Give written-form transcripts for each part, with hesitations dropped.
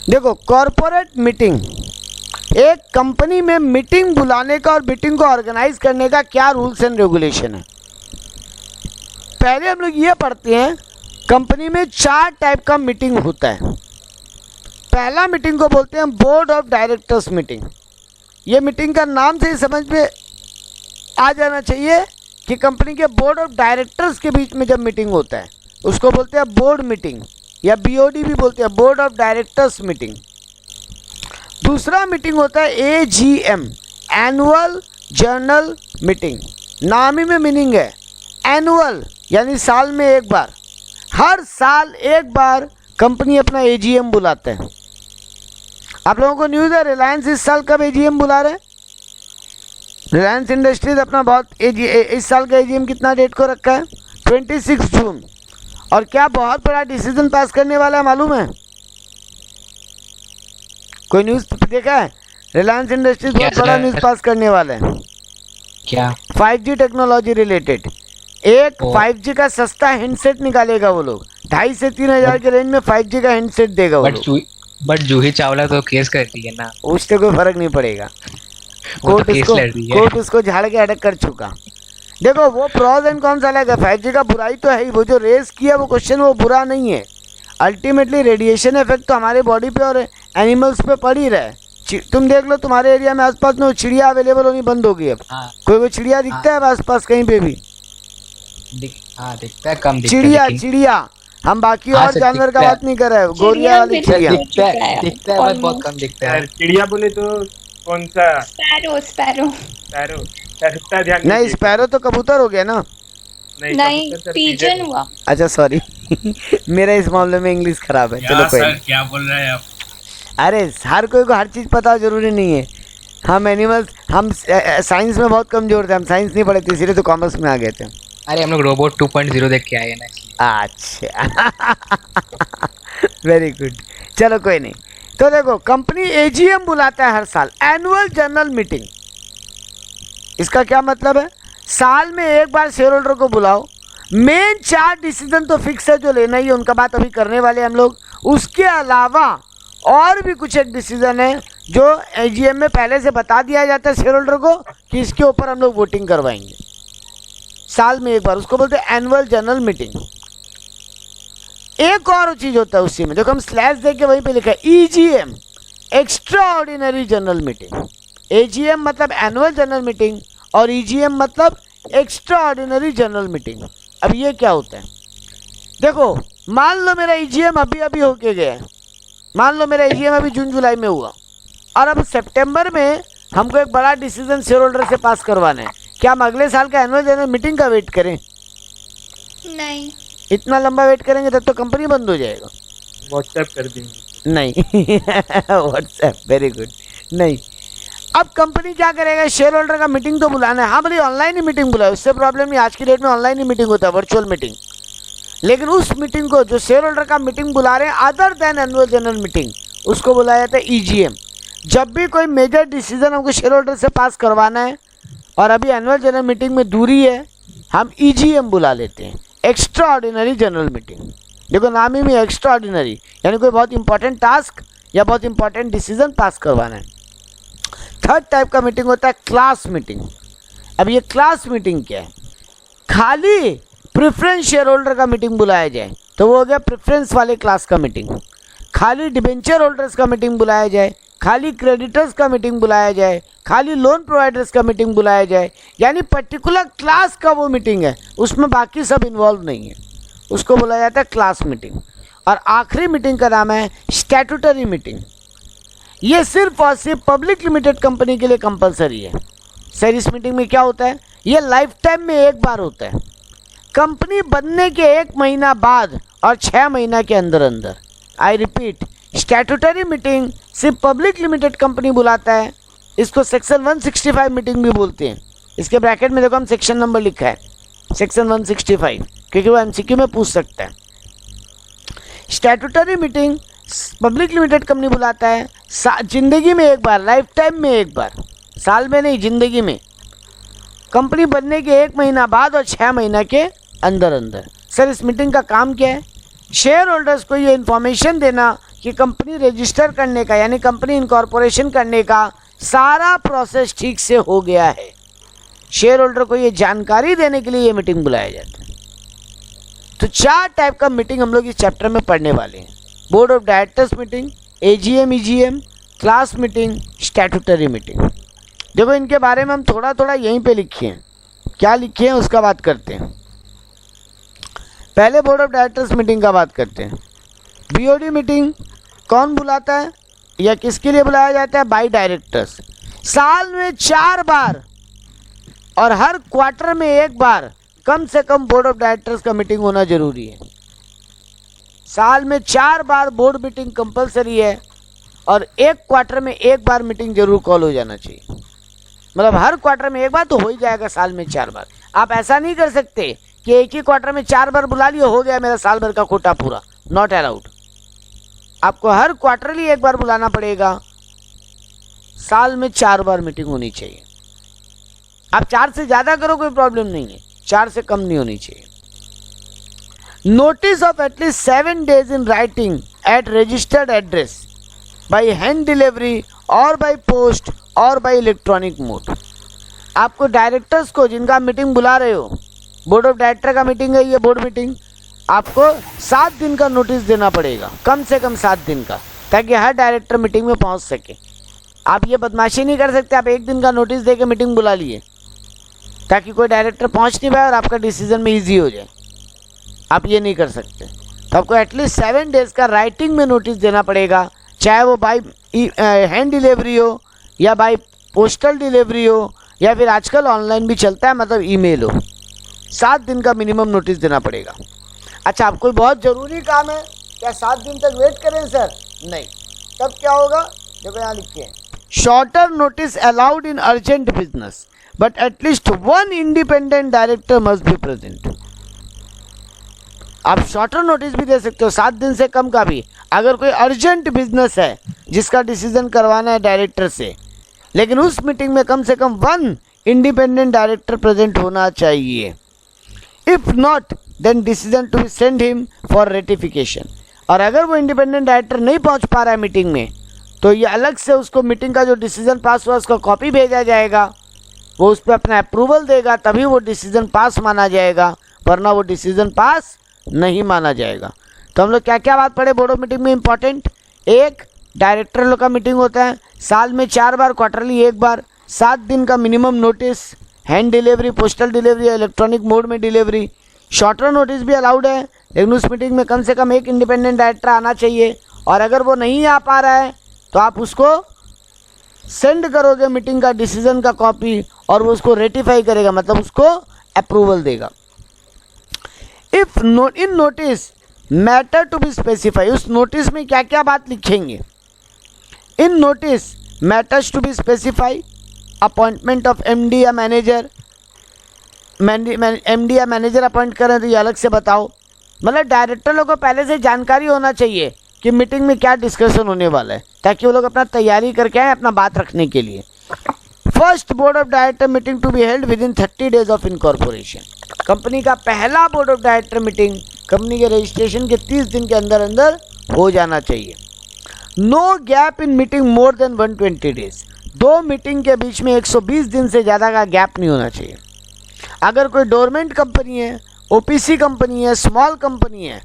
देखो corporate meeting, एक company में मीटिंग बुलाने का और मीटिंग को ऑर्गेनाइज करने का क्या रूल्स एंड रेगुलेशन है। पहले हम लोग ये पढ़ते हैं, कंपनी में 4 टाइप का मीटिंग होता है। पहला मीटिंग को बोलते हैं बोर्ड ऑफ डायरेक्टर्स मीटिंग। ये मीटिंग का नाम से ही समझ में आ जाना चाहिए कि कंपनी के बोर्ड ऑफ डायरेक्टर्स के बीच में जब मीटिंग होता है उसको बोलते हैं बोर्ड मीटिंग, या बीओडी भी बोलते हैं, बोर्ड ऑफ डायरेक्टर्स मीटिंग। दूसरा मीटिंग होता है एजीएम, एनुअल जनरल मीटिंग। नाम ही में मीनिंग है, एनुअल यानी साल में एक बार। हर साल एक बार कंपनी अपना एजीएम बुलाते हैं। आप लोगों को न्यूज़ है रिलायंस इस साल कब एजीएम बुला रहे हैं? रिलायंस इंडस्ट्रीज अपना बहुत इस साल का एजीएम कितना डेट को रखा है? 26 जून। और क्या बहुत बड़ा डिसीजन पास करने वाला है मालूम है? कोई न्यूज़ देखा है? रिलायंस इंडस्ट्रीज बहुत बड़ा न्यूज़ पास करने वाला है। क्या? 5G technology related. एक 5G का सस्ता हैंडसेट निकालेगा वो लोग, 2,500 से 3,000 के रेंज में 5G का हैंडसेट देगा वो लोग। बट जूही चावला तो केस करती है ना, उससे कोई फर्क नहीं पड़ेगा। कोर्ट उसको झाड़ के अटक कर चुका। देखो वो प्रॉज एंड कॉन्स अलग है, 5G का बुराई तो है ही, वो जो रेस किया वो क्वेश्चन वो बुरा नहीं है। अल्टीमेटली रेडिएशन इफेक्ट तो हमारे बॉडी पे और एनिमल्स पे पड़ ही रहा है। तुम देख लो तुम्हारे एरिया में आसपास में चिड़िया अवेलेबल होनी बंद हो गई अब। कोई चिड़िया दिखता है आसपास कहीं पे भी? दिखता है, कम चिड़िया हम बाकी और जानवर का बात नहीं कर रहे, गोरिया वाली चिड़िया दिखता है, बहुत कम दिखता है। चिड़िया बोले तो कौन सा? स्पैरो ध्यान नहीं, स्पैरो तो कबूतर हो गया ना। नहीं, पिजन हुआ। अच्छा सॉरी मेरा इस मामले में इंग्लिश खराब है। चलो कोई नहीं। क्या बोल रहे हैं आप? अरे हर कोई को हर चीज़ पता जरूरी नहीं है। हम एनिमल्स, हम साइंस में बहुत कमजोर थे, हम साइंस नहीं पढ़े थे इसीलिए तो कॉमर्स में आ गए थे। अरे हम लोग रोबोट 2.0 देख के आए हैं ना। अच्छा वेरी गुड, चलो कोई नहीं। तो देखो कंपनी एजीएम बुलाता है हर साल, एनुअल जनरल मीटिंग। इसका क्या मतलब है? साल में एक बार शेयर होल्डर को बुलाओ, मेन 4 डिसीजन तो फिक्स है जो लेना ही है, उनका बात अभी करने वाले हम लोग। उसके अलावा और भी कुछ एक डिसीजन है जो एजीएम में पहले से बता दिया जाता है शेयर होल्डर को कि इसके ऊपर हम लोग वोटिंग करवाएंगे साल में एक बार, उसको बोलते हैं एनुअल जनरल मीटिंग। एक और चीज होता है उसी में, देखो हम स्लैश देख के वहीं पे लिखा है EGM, extra ordinary general meeting. AGM मतलब एनुअल जनरल मीटिंग और ईजीएम मतलब एक्स्ट्रा ऑर्डिनरी जनरल मीटिंग। अब ये क्या होता है? देखो मान लो मेरा ईजीएम अभी होके गया है, मान लो मेरा ईजीएम अभी जून जुलाई में हुआ और अब सितंबर में हमको एक बड़ा डिसीजन शेयर होल्डर से पास करवाना है। क्या हम अगले साल का एनुअल जनरल मीटिंग का वेट करें? नहीं, इतना लंबा वेट करेंगे तब तो कंपनी बंद हो जाएगा। व्हाट्सएप कर देंगे। नहीं व्हाट्सएप, वेरी गुड। नहीं, अब कंपनी क्या करेगा? शेयर होल्डर का मीटिंग तो बुलाना है। हाँ भले ऑनलाइन ही मीटिंग बुलाए, उससे प्रॉब्लम नहीं, आज की डेट में ऑनलाइन ही मीटिंग होता है, वर्चुअल मीटिंग। लेकिन उस मीटिंग को जो शेयर होल्डर का मीटिंग बुला रहे हैं other than annual general meeting, उसको बुलाया जाता है ईजीएम। जब भी कोई मेजर डिसीजन हमको शेयर होल्डर से पास करवाना है और अभी एनुअल जनरल मीटिंग में दूरी है, हम ईजीएम बुला लेते हैं, एक्स्ट्रा ऑर्डिनरी जनरल मीटिंग। देखो नाम ही में एक्स्ट्रा ऑर्डिनरी, यानी कोई बहुत इंपॉर्टेंट टास्क या बहुत इंपॉर्टेंट डिसीजन पास करवाना है। थर्ड टाइप का मीटिंग होता है क्लास मीटिंग। अब ये क्लास मीटिंग क्या है? खाली प्रेफरेंस शेयर होल्डर का मीटिंग बुलाया जाए तो वो हो गया प्रेफरेंस वाले क्लास का मीटिंग। खाली डिबेंचर होल्डर्स का मीटिंग बुलाया जाए, खाली क्रेडिटर्स का मीटिंग बुलाया जाए, खाली लोन प्रोवाइडर्स का मीटिंग बुलाया जाए, यानी पर्टिकुलर क्लास का वो मीटिंग है, उसमें बाकी सब इन्वॉल्व नहीं है, उसको बोला जाता है क्लास मीटिंग। और आखिरी मीटिंग का नाम है स्टैट्यूटरी मीटिंग। ये सिर्फ और सिर्फ पब्लिक लिमिटेड कंपनी के लिए कंपलसरी है। सर इस मीटिंग में क्या होता है? ये लाइफ टाइम में एक बार होता है, कंपनी बनने के 1 महीना बाद और 6 महीना के अंदर अंदर। आई रिपीट, स्टैट्यूटरी मीटिंग सिर्फ पब्लिक लिमिटेड कंपनी बुलाता है, इसको सेक्शन 165 मीटिंग भी बोलते हैं। इसके ब्रैकेट में देखो हम सेक्शन नंबर लिखा है, सेक्शन 165, क्योंकि वो एमसीक्यू में पूछ सकता है। Statutory meeting public limited company बुलाता है जिंदगी में एक बार, लाइफ टाइम में एक बार, साल में नहीं, जिंदगी में। कंपनी बनने के 1 महीना बाद और 6 महीना के अंदर अंदर। सर इस मीटिंग का काम क्या है? शेयर होल्डर्स को ये इन्फॉर्मेशन देना कि कंपनी रजिस्टर करने का यानी कंपनी इनकॉर्पोरेशन करने का सारा प्रोसेस ठीक से हो गया है। शेयर होल्डर को ये जानकारी देने के लिए ये मीटिंग बुलाया जाता है। तो 4 टाइप का मीटिंग हम लोग इस चैप्टर में पढ़ने वाले हैं। Board of directors meeting, AGM, EGM, class meeting, statutory meeting. देखो इनके बारे में हम थोड़ा थोड़ा यहीं पे लिखे हैं, क्या लिखे हैं उसका बात करते हैं। पहले बोर्ड ऑफ डायरेक्टर्स मीटिंग का बात करते हैं। बीओडी मीटिंग कौन बुलाता है या किसके लिए बुलाया जाता है? Bye directors. साल में 4 बार और हर क्वार्टर में 1 बार कम से कम बोर्ड ऑफ डायरेक्टर्स का मीटिंग होना जरूरी है। साल में 4 बार बोर्ड मीटिंग कंपलसरी है और 1 क्वार्टर में 1 बार मीटिंग जरूर कॉल हो जाना चाहिए। मतलब हर क्वार्टर में 1 बार तो हो ही जाएगा, साल में 4 बार। आप ऐसा नहीं कर सकते कि एक ही क्वार्टर में 4 बार बुला लिया, हो गया मेरा साल भर का कोटा पूरा। Not allowed. आपको हर क्वार्टरली 1 बार बुलाना पड़ेगा। साल में 4 बार मीटिंग होनी चाहिए। आप 4 से ज़्यादा करो कोई प्रॉब्लम नहीं है, 4 से कम नहीं होनी चाहिए। Notice of at least 7 days in writing at registered address by hand delivery और बाई पोस्ट और बाई इलेक्ट्रॉनिक मोड। आपको डायरेक्टर्स को जिनका मीटिंग बुला रहे हो, बोर्ड ऑफ डायरेक्टर का मीटिंग है ये बोर्ड मीटिंग, आपको 7 दिन का नोटिस देना पड़ेगा, कम से कम 7 दिन का, ताकि हर डायरेक्टर मीटिंग में पहुंच सके। आप ये बदमाशी नहीं कर सकते, आप 1 दिन का नोटिस दे के मीटिंग बुला लिए ताकि कोई डायरेक्टर पहुंच नहीं पाए और आपका डिसीजन में ईजी हो जाए। आप ये नहीं कर सकते। तो आपको एटलीस्ट 7 days का राइटिंग में नोटिस देना पड़ेगा, चाहे वो बाई हैंड डिलीवरी हो या बाई पोस्टल डिलीवरी हो या फिर आजकल ऑनलाइन भी चलता है, मतलब ईमेल हो। 7 दिन का मिनिमम नोटिस देना पड़ेगा। अच्छा, आप कोई बहुत ज़रूरी काम है, क्या 7 दिन तक वेट करें सर? नहीं। तब क्या होगा? देखो यहाँ लिखे हैं, shorter notice allowed in urgent business but at least 1 independent director must be present. आप शॉर्टर नोटिस भी दे सकते हो, 7 दिन से कम का भी, अगर कोई अर्जेंट बिजनेस है जिसका डिसीजन करवाना है डायरेक्टर से, लेकिन उस मीटिंग में कम से कम 1 इंडिपेंडेंट डायरेक्टर प्रेजेंट होना चाहिए। If not then decision to be send him for ratification. और अगर वो इंडिपेंडेंट डायरेक्टर नहीं पहुंच पा रहा है मीटिंग में, तो ये अलग से उसको मीटिंग का जो डिसीजन पास हुआ उसका कॉपी भेजा जाएगा, वो उस पर अपना अप्रूवल देगा, तभी वो डिसीजन पास माना जाएगा, वरना वो डिसीजन पास नहीं माना जाएगा। तो हम लोग क्या क्या बात पढ़े बोर्ड ऑफ मीटिंग में इंपॉर्टेंट? 1, डायरेक्टर लोग का मीटिंग होता है साल में 4 बार, क्वार्टरली 1 बार, 7 दिन का minimum notice, hand delivery, postal delivery या इलेक्ट्रॉनिक मोड में डिलीवरी। शॉर्टर नोटिस भी अलाउड है, लेकिन उस मीटिंग में कम से कम 1 इंडिपेंडेंट डायरेक्टर आना चाहिए। और अगर वो नहीं आ पा रहा है तो आप उसको सेंड करोगे मीटिंग का डिसीजन का कॉपी, और वो उसको रेटिफाई करेगा, मतलब उसको अप्रूवल देगा। If in notice matter to be specify, उस नोटिस में क्या क्या बात लिखेंगे? In notice matters to be specify appointment of MD या मैनेजर। एमडी या मैनेजर अपॉइंट करें तो ये अलग से बताओ। मतलब डायरेक्टर लोगों को पहले से जानकारी होना चाहिए कि मीटिंग में क्या डिस्कशन होने वाला है, ताकि वो लोग अपना तैयारी करके आए अपना बात रखने के लिए। First board of director meeting to be held within 30 days of incorporation. Company का पहला board of director meeting company के रजिस्ट्रेशन के 30 दिन के अंदर अंदर हो जाना चाहिए। No gap in meeting more than 120 days। 2 meeting के बीच में 120 दिन से ज़्यादा का गैप नहीं होना चाहिए। अगर कोई डोरमेंट कंपनी है, ओपीसी कंपनी है, स्मॉल कंपनी है,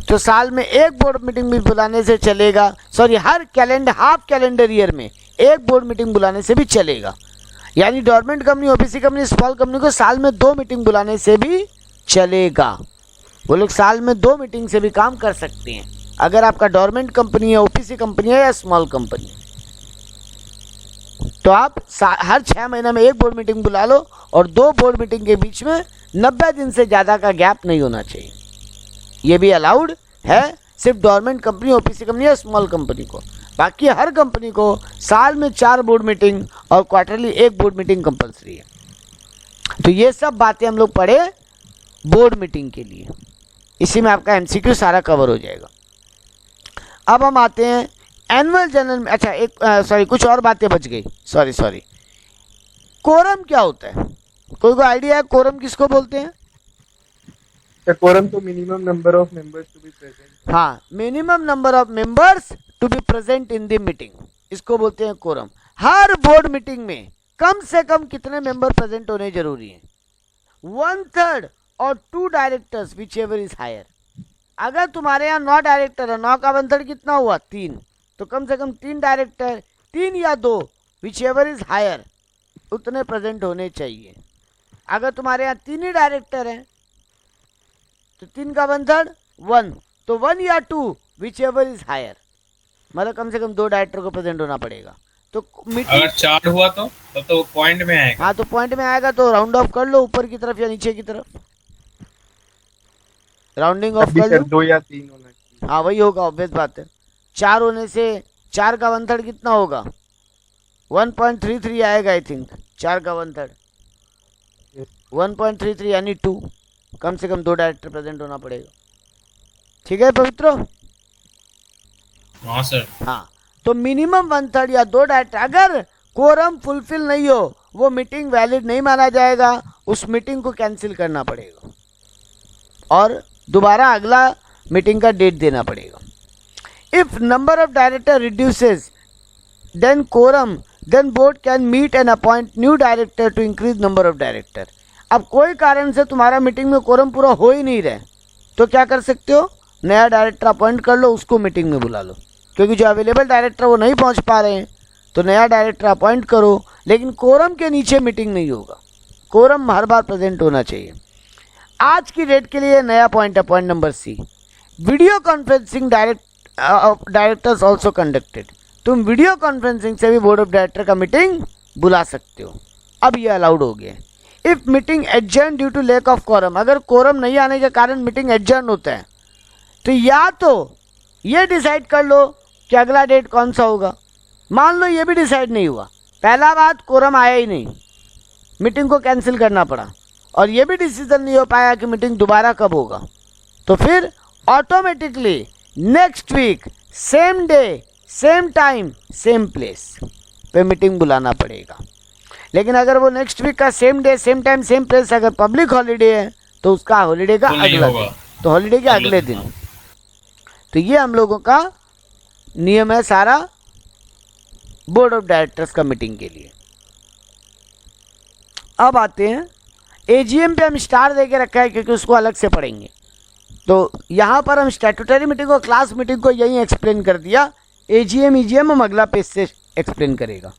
तो साल में 1 बोर्ड मीटिंग भी बुलाने से चलेगा। सॉरी, हर हाफ कैलेंडर ईयर में 1 बोर्ड मीटिंग बुलाने से भी चलेगा। यानी dormant company, OPC company, small company को साल में 2 मीटिंग बुलाने से भी चलेगा। वो लोग साल में 2 मीटिंग से भी काम कर सकते हैं, अगर आपका डोरमेंट कंपनी है, ओपीसी कंपनी है या स्मॉल कंपनी। तो आप हर 6 महीने में 1 बोर्ड मीटिंग बुला लो, और 2 बोर्ड मीटिंग के बीच में 90 दिन से ज़्यादा का गैप नहीं होना चाहिए। ये भी अलाउड है सिर्फ डोरमेंट कंपनी, ओपीसी कंपनी या स्मॉल कंपनी को। बाकी हर कंपनी को साल में 4 बोर्ड मीटिंग और क्वार्टरली 1 बोर्ड मीटिंग कंपलसरी है। तो ये सब बातें हम लोग पढ़े बोर्ड मीटिंग के लिए। इसी में आपका एमसीक्यू सारा कवर हो जाएगा। अब हम आते हैं एनुअल जनरल में। अच्छा, एक कुछ और बातें बच गई, सॉरी। कोरम क्या होता है? कोई को आइडिया है कोरम किसको बोलते हैं? The quorum to minimum number of members to be present. हाँ, minimum number of members to be present in the meeting, इसको बोलते हैं कोरम। हर बोर्ड मीटिंग में कम से कम कितने मेंबर प्रेजेंट होने जरूरी हैं? 1/3 और 2 directors whichever is higher. अगर तुम्हारे यहाँ 9 डायरेक्टर है, 9 का 1/3 कितना हुआ? 3। तो कम से कम 3 डायरेक्टर, 3 या 2 विच एवर इज हायर, उतने प्रेजेंट होने चाहिए। अगर तुम्हारे यहाँ 3 ही डायरेक्टर हैं तो 3 का 1/3 1, तो 1 या 2 विच एवर इज हायर, मतलब कम से कम 2 डायरेक्टर को प्रेजेंट होना पड़ेगा। तो अगर 4 हुआ तो पॉइंट में आएगा। हाँ, तो पॉइंट में आएगा, तो राउंड ऑफ कर लो ऊपर की तरफ या नीचे की तरफ, राउंडिंग ऑफ कर लो। 2 या 3 होना चाहिए। हाँ, वही होगा, ऑब्वियस बात है। 4 होने से 4 का 1/3 कितना होगा? 1.33 आएगा आई थिंक। 4 का 1/3 1.33 यानी 2, कम से कम 2 डायरेक्टर प्रेजेंट होना पड़ेगा। ठीक है पवित्रो? हाँ सर। हाँ, तो मिनिमम 1/3 या 2 डायरेक्टर। अगर कोरम फुलफिल नहीं हो, वो मीटिंग वैलिड नहीं माना जाएगा, उस मीटिंग को कैंसिल करना पड़ेगा और दोबारा अगला मीटिंग का डेट देना पड़ेगा। If number of director reduces then quorum, then board can meet and appoint new director to increase number of director. अब कोई कारण से तुम्हारा मीटिंग में कोरम पूरा हो ही नहीं रहा, तो क्या कर सकते हो? नया डायरेक्टर अपॉइंट कर लो, उसको मीटिंग में बुला लो, क्योंकि जो अवेलेबल डायरेक्टर वो नहीं पहुंच पा रहे हैं, तो नया डायरेक्टर अपॉइंट करो, लेकिन कोरम के नीचे मीटिंग नहीं होगा। कोरम हर बार प्रेजेंट होना चाहिए। आज की डेट के लिए नया पॉइंट है, point number C, video conferencing directors also conducted. तुम वीडियो कॉन्फ्रेंसिंग से भी बोर्ड ऑफ डायरेक्टर का मीटिंग बुला सकते हो, अब ये अलाउड हो गया। If meeting adjourn due to lack of quorum, अगर कोरम नहीं आने के कारण मीटिंग एडजर्न होता है, तो या तो ये डिसाइड कर लो कि अगला डेट कौन सा होगा। मान लो ये भी डिसाइड नहीं हुआ, पहला बात कोरम आया ही नहीं, मीटिंग को कैंसिल करना पड़ा, और ये भी डिसीजन नहीं हो पाया कि मीटिंग दोबारा कब होगा, तो फिर automatically next week same day same time same place पे मीटिंग बुलाना पड़ेगा। लेकिन अगर वो नेक्स्ट वीक का same day same time same place अगर पब्लिक हॉलीडे है, तो उसका हॉलीडे का अगला दिन, तो हॉलीडे के अगले दिन। तो ये हम लोगों का नियम है सारा बोर्ड ऑफ डायरेक्टर्स का मीटिंग के लिए। अब आते हैं एजीएम पे, हम स्टार दे के रखा है क्योंकि उसको अलग से पढ़ेंगे। तो यहाँ पर हम स्टैट्यूटरी मीटिंग और क्लास मीटिंग को यही एक्सप्लेन कर दिया। एजीएम ईजीएम हम अगला पेज से एक्सप्लेन करेगा।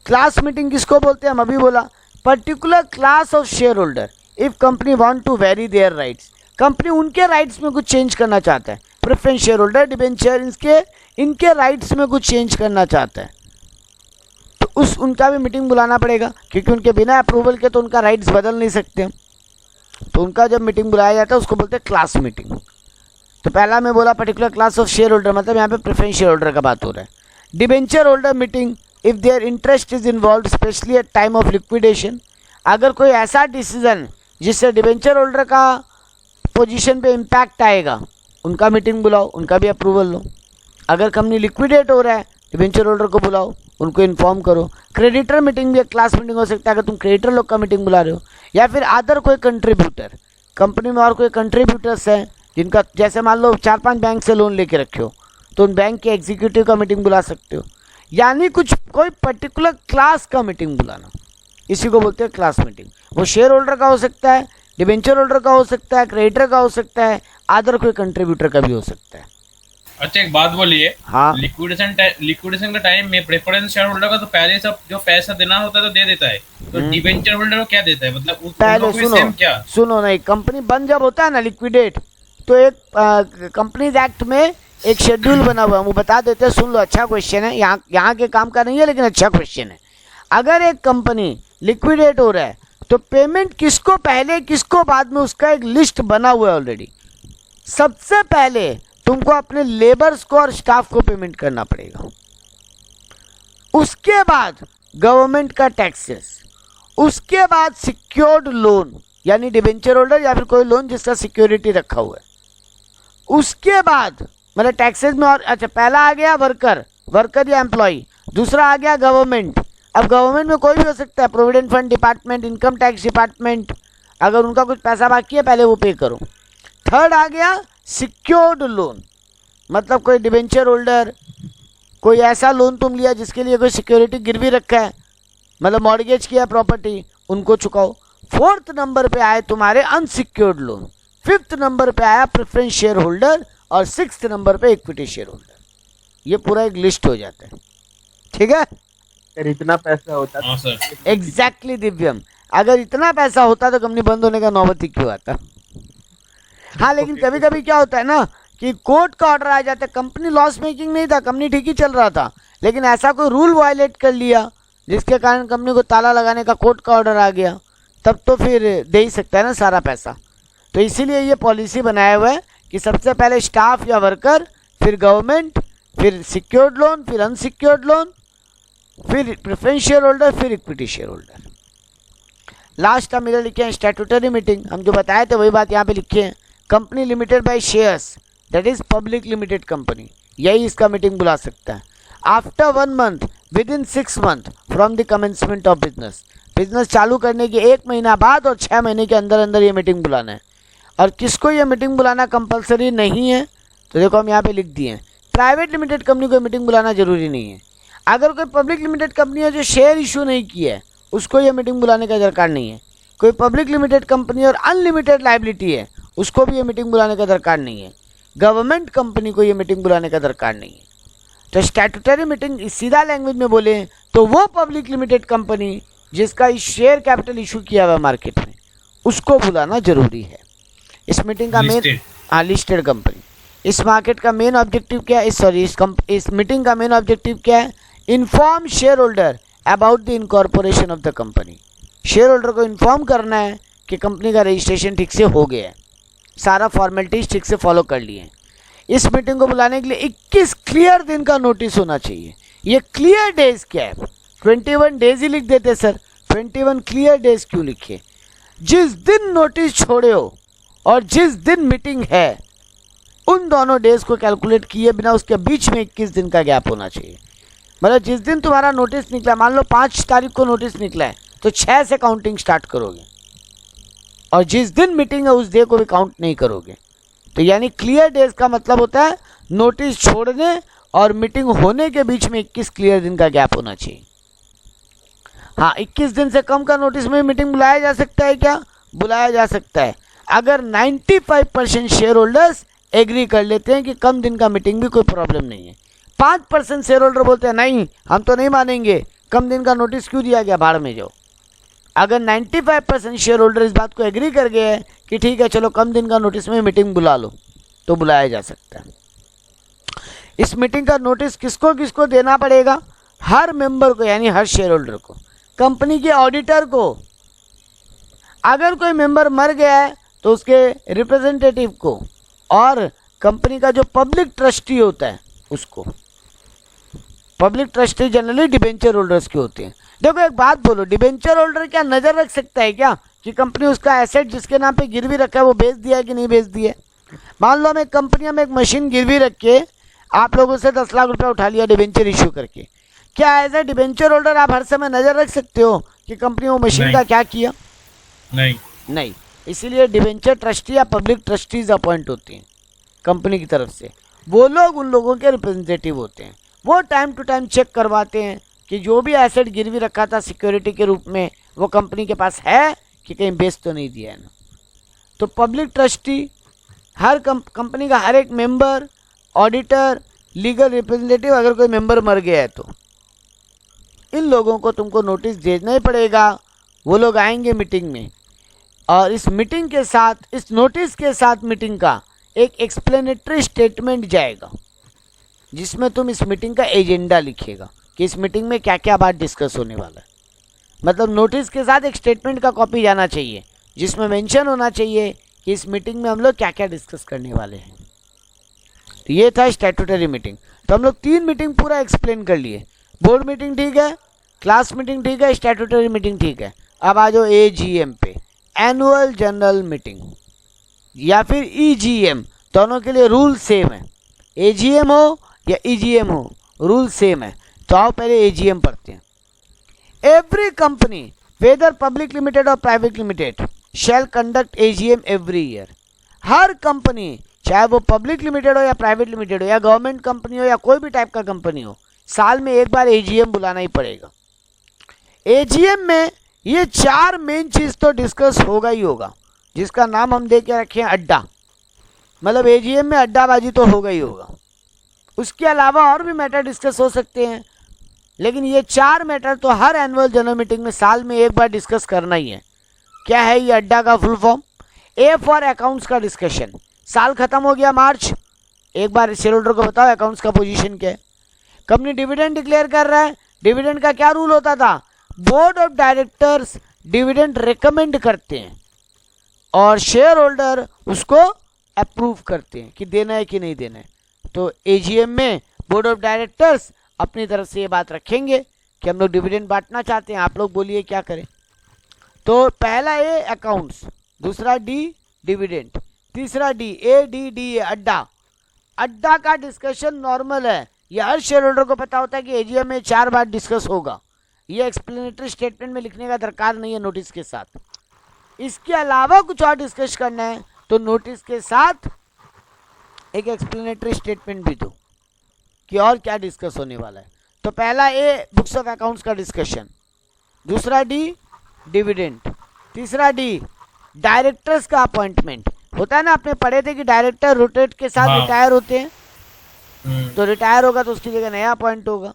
क्लास मीटिंग किसको बोलते हैं, हम अभी बोला, particular class of shareholder if company want to vary their rights, company उनके राइट्स में कुछ चेंज करना चाहता है, प्रेफरेंस शेयर होल्डर, डिबेंचर, इनके राइट्स में कुछ चेंज करना चाहता है, तो उनका भी मीटिंग बुलाना पड़ेगा, क्योंकि उनके बिना अप्रूवल के तो उनका राइट्स बदल नहीं सकते। तो उनका जब मीटिंग बुलाया जाता है उसको बोलते हैं क्लास मीटिंग। तो पहला मैं बोला particular class of share holder, मतलब यहाँ पे प्रेफरेंस शेयर होल्डर का बात हो रहा है। Debenture holder meeting if their interest is involve specially at time of liquidation, अगर कोई ऐसा डिसीजन जिससे डिबेंचर होल्डर का पोजीशन पे इम्पैक्ट आएगा, उनका मीटिंग बुलाओ, उनका भी अप्रूवल लो। अगर कंपनी लिक्विडेट हो रहा है, डिबेंचर होल्डर को बुलाओ, उनको इन्फॉर्म करो। क्रेडिटर मीटिंग भी एक क्लास मीटिंग हो सकता है, अगर तुम क्रेडिटर लोग का मीटिंग बुला रहे हो, या फिर अदर कोई कंट्रीब्यूटर, कंपनी में और कोई कंट्रीब्यूटर्स हैं जिनका, जैसे मान लो 4-5 बैंक से लोन लेके रखे हो, तो उन बैंक के एग्जीक्यूटिव का मीटिंग बुला सकते हो। यानी कोई पर्टिकुलर क्लास का मीटिंग बुलाना, इसी को बोलते हैं क्लास मीटिंग। वो शेयर होल्डर का हो सकता है, डिबेंचर होल्डर का हो सकता है, क्रेडिटर का हो सकता है, अदर कोई कंट्रीब्यूटर का भी हो सकता है। अच्छा एक बात बोलिए, हाँ, लिक्विडेशन का टाइम में प्रेफरेंस शेयर होल्डर का तो पहले सब जो पैसा देना होता है तो दे देता है, तो डिबेंचर होल्डर को क्या देता है, मतलब पहले सुनो नहीं, कंपनी बंद जब होता है ना लिक्विडेट, तो एक कंपनीज एक्ट में एक शेड्यूल बना हुआ है, वो बता देते हैं, सुन लो, अच्छा क्वेश्चन है, यहाँ के काम का नहीं है लेकिन अच्छा क्वेश्चन है। अगर एक कंपनी लिक्विडेट हो रहा है तो पेमेंट किसको पहले किसको बाद में, उसका एक लिस्ट बना हुआ है ऑलरेडी। सबसे पहले तुमको अपने लेबर्स को और स्टाफ को पेमेंट करना पड़ेगा, उसके बाद गवर्नमेंट का टैक्सेस, उसके बाद सिक्योर्ड लोन यानी डिबेंचर होल्डर या फिर कोई लोन जिसका सिक्योरिटी रखा हुआ है, उसके बाद मतलब टैक्सेस में। और अच्छा, पहला आ गया वर्कर या एम्प्लॉय, दूसरा आ गया गवर्नमेंट। अब गवर्नमेंट में कोई भी हो सकता है, provident fund department, income tax department, अगर उनका कुछ पैसा बाकी है पहले वो पे करो। थर्ड आ गया सिक्योर्ड लोन, मतलब कोई डिबेंचर होल्डर, कोई ऐसा लोन तुम लिया जिसके लिए कोई सिक्योरिटी गिरवी रखा है, मतलब मॉर्गेज किया प्रॉपर्टी, उनको चुकाओ। फोर्थ नंबर पे आए तुम्हारे अनसिक्योर्ड लोन, फिफ्थ नंबर पे आया प्रेफरेंस शेयर होल्डर, और सिक्स्थ नंबर पे इक्विटी शेयर होल्डर। ये पूरा एक लिस्ट हो जाता है, ठीक है। अगर इतना पैसा होता हाँ सर। एग्जैक्टली दिव्यम, अगर इतना पैसा होता तो कंपनी बंद होने का नौबत ही क्यों आता। हाँ, लेकिन कभी कभी क्या होता है ना कि कोर्ट का ऑर्डर आ जाता है, कंपनी लॉस मेकिंग नहीं था, कंपनी ठीक ही चल रहा था, लेकिन ऐसा कोई रूल वायलेट कर लिया जिसके कारण कंपनी को ताला लगाने का कोर्ट का ऑर्डर आ गया, तब तो फिर दे ही सकता है ना सारा पैसा। तो इसीलिए ये पॉलिसी बनाया हुआ है कि सबसे पहले स्टाफ या वर्कर, फिर गवर्नमेंट, फिर सिक्योर्ड लोन, फिर अनसिक्योर्ड लोन, फिर प्रेफरेंस शेयर होल्डर, फिर इक्विटी शेयर होल्डर। लास्ट हम इधर लिखे हैं स्टैट्यूटरी मीटिंग, हम जो बताए थे वही बात यहाँ पे लिखे हैं। Company limited by shares, that is public limited company, यही इसका मीटिंग बुला सकता है। After 1 month, with in 6 month from the commencement of business, business चालू करने के 1 महीना बाद और 6 महीने के अंदर अंदर ये मीटिंग बुलाना है। और किसको ये मीटिंग बुलाना कंपलसरी नहीं है, तो देखो हम यहाँ पे लिख दिए हैं, प्राइवेट लिमिटेड कंपनी को मीटिंग बुलाना जरूरी नहीं है। अगर कोई पब्लिक लिमिटेड कंपनी है जो शेयर इशू नहीं की है, उसको ये मीटिंग बुलाने का दरकार नहीं है। कोई पब्लिक लिमिटेड कंपनी और अनलिमिटेड लाइबिलिटी है, उसको भी ये मीटिंग बुलाने का दरकार नहीं है। गवर्नमेंट कंपनी को ये मीटिंग बुलाने का दरकार नहीं है। तो स्टैट्यूटरी मीटिंग सीधा लैंग्वेज में बोले तो वो पब्लिक लिमिटेड कंपनी जिसका शेयर कैपिटल इशू किया हुआ मार्केट में, उसको बुलाना जरूरी है। इस मीटिंग का मेन, हाँ लिस्टेड कंपनी, इस मार्केट का मेन ऑब्जेक्टिव क्या है, इस मीटिंग का मेन ऑब्जेक्टिव क्या है, inform share holder about the incorporation of the company. Share holder को इन्फॉर्म करना है कि कंपनी का रजिस्ट्रेशन ठीक से हो गया है, सारा फॉर्मेलिटीज ठीक से फॉलो कर लिए हैं। इस मीटिंग को बुलाने के लिए 21 क्लियर दिन का नोटिस होना चाहिए। ये क्लियर डेज क्या है, 21 डेज ही लिख देते सर, 21 क्लियर डेज क्यों लिखे? जिस दिन नोटिस छोड़े हो और जिस दिन मीटिंग है, उन दोनों डेज को कैलकुलेट किए बिना उसके बीच में 21 दिन का गैप होना चाहिए। मतलब जिस दिन तुम्हारा नोटिस निकला, मान लो 5 तारीख को नोटिस निकला है, तो 6 से काउंटिंग स्टार्ट करोगे, और जिस दिन मीटिंग है उस डे को भी काउंट नहीं करोगे। तो यानी क्लियर डेज का मतलब होता है नोटिस छोड़ने और मीटिंग होने के बीच में 21 क्लियर दिन का गैप होना चाहिए। हाँ, 21 दिन से कम का नोटिस में मीटिंग बुलाया जा सकता है क्या? बुलाया जा सकता है, अगर 95% शेयर होल्डर्स एग्री कर लेते हैं कि कम दिन का मीटिंग भी कोई प्रॉब्लम नहीं है। 5% शेयर होल्डर बोलते हैं नहीं हम तो नहीं मानेंगे, कम दिन का नोटिस क्यों दिया गया, भाड़ में जाओ। अगर 95% शेयर होल्डर इस बात को एग्री कर गए हैं कि ठीक है चलो कम दिन का नोटिस में मीटिंग बुला लो, तो बुलाया जा सकता है। इस मीटिंग का नोटिस किसको किसको देना पड़ेगा? हर मेंबर को, यानी हर शेयर होल्डर को, कंपनी के ऑडिटर को, अगर कोई मेंबर मर गया है तो उसके रिप्रेजेंटेटिव को, और कंपनी का जो पब्लिक ट्रस्टी होता है उसको। Public trustee generally debenture holders के होते हैं। देखो एक बात बोलो, डिबेंचर होल्डर क्या नज़र रख सकता है क्या कि कंपनी उसका एसेट जिसके नाम पे गिरवी रखा है वो बेच दिया है कि नहीं बेच दिया है? मान लो हमें कंपनी में एक मशीन गिरवी रख के आप लोगों से 10 लाख रुपया उठा लिया डिबेंचर इशू करके, क्या एज ए डिबेंचर होल्डर आप हर समय नज़र रख सकते हो कि कंपनी वो मशीन का क्या किया? नहीं। इसीलिए डिबेंचर ट्रस्टी या पब्लिक ट्रस्टीज अपॉइंट होते हैं कंपनी की तरफ से। वो लोग उन लोगों के रिप्रेजेंटेटिव होते हैं, वो टाइम टू टाइम चेक करवाते हैं कि जो भी एसेट गिरवी रखा था सिक्योरिटी के रूप में वो कंपनी के पास है कि कहीं बेच तो नहीं दिया है ना। तो पब्लिक ट्रस्टी, हर कंपनी का हर एक मेंबर, ऑडिटर, लीगल रिप्रेजेंटेटिव, अगर कोई मेंबर मर गया है तो इन लोगों को तुमको नोटिस भेजना ही पड़ेगा। वो लोग आएंगे मीटिंग में, और इस मीटिंग के साथ, इस नोटिस के साथ मीटिंग का एक एक्सप्लेनेटरी स्टेटमेंट जाएगा जिसमें तुम इस मीटिंग का एजेंडा लिखेगा कि इस मीटिंग में क्या क्या बात डिस्कस होने वाला है। मतलब नोटिस के साथ एक स्टेटमेंट का कॉपी जाना चाहिए जिसमें मेंशन होना चाहिए कि इस मीटिंग में हम लोग क्या क्या डिस्कस करने वाले हैं। तो ये था स्टैट्यूटरी मीटिंग। तो हम लोग 3 मीटिंग पूरा एक्सप्लेन कर लिए। बोर्ड मीटिंग ठीक है, क्लास मीटिंग ठीक है, स्टैट्यूटरी मीटिंग ठीक है। अब आ जाओ AGM पे, एनुअल जनरल मीटिंग या फिर EGM, दोनों के लिए रूल सेम है। AGM हो या EGM हो, रूल सेम है। तो आओ पहले AGM पढ़ते हैं। Every company weather public limited और प्राइवेट लिमिटेड शैल कंडक्ट AGM एवरी ईयर। हर कंपनी, चाहे वो पब्लिक लिमिटेड हो या प्राइवेट लिमिटेड हो या गवर्नमेंट कंपनी हो या कोई भी टाइप का कंपनी हो, साल में एक बार एजीएम बुलाना ही पड़ेगा। एजीएम में ये 4 मेन चीज तो डिस्कस होगा ही होगा, जिसका नाम हम दे के रखे हैं अड्डा। मतलब एजीएम में अड्डाबाजी तो होगा ही होगा। उसके अलावा और भी मैटर डिस्कस हो सकते हैं, लेकिन ये 4 मैटर तो हर एनुअल जनरल मीटिंग में साल में एक बार डिस्कस करना ही है। क्या है ये अड्डा का full form? A for accounts का डिस्कशन। साल खत्म हो गया मार्च, एक बार शेयर होल्डर को बताओ अकाउंट्स का पोजीशन क्या है। कंपनी डिविडेंड डिक्लेयर कर रहा है, डिविडेंड का क्या रूल होता था? Board of directors dividend recommend करते हैं और शेयर होल्डर उसको अप्रूव करते हैं कि देना है कि नहीं देना है। तो एजीएम में बोर्ड ऑफ डायरेक्टर्स अपनी तरफ से ये बात रखेंगे कि हम लोग डिविडेंड बांटना चाहते हैं, आप लोग बोलिए क्या करें। तो पहला ए अकाउंट्स, दूसरा डी डिविडेंड, तीसरा डी ए डी डी अड्डा। अड्डा का डिस्कशन नॉर्मल है, ये हर शेयर होल्डर को पता होता है कि एजीएम में 4 बार डिस्कस होगा। ये एक्सप्लेनेटरी स्टेटमेंट में लिखने का दरकार नहीं है नोटिस के साथ। इसके अलावा कुछ और डिस्कस करना है तो नोटिस के साथ एक एक्सप्लेनेटरी स्टेटमेंट भी दो कि और क्या डिस्कस होने वाला है। तो पहला ए बुक्स ऑफ अकाउंट्स का डिस्कशन, दूसरा डी डिविडेंड, तीसरा डी डायरेक्टर्स का अपॉइंटमेंट। होता है ना, आपने पढ़े थे कि डायरेक्टर रोटेट के साथ रिटायर होते हैं, तो रिटायर होगा तो उसकी जगह नया अपॉइंट होगा।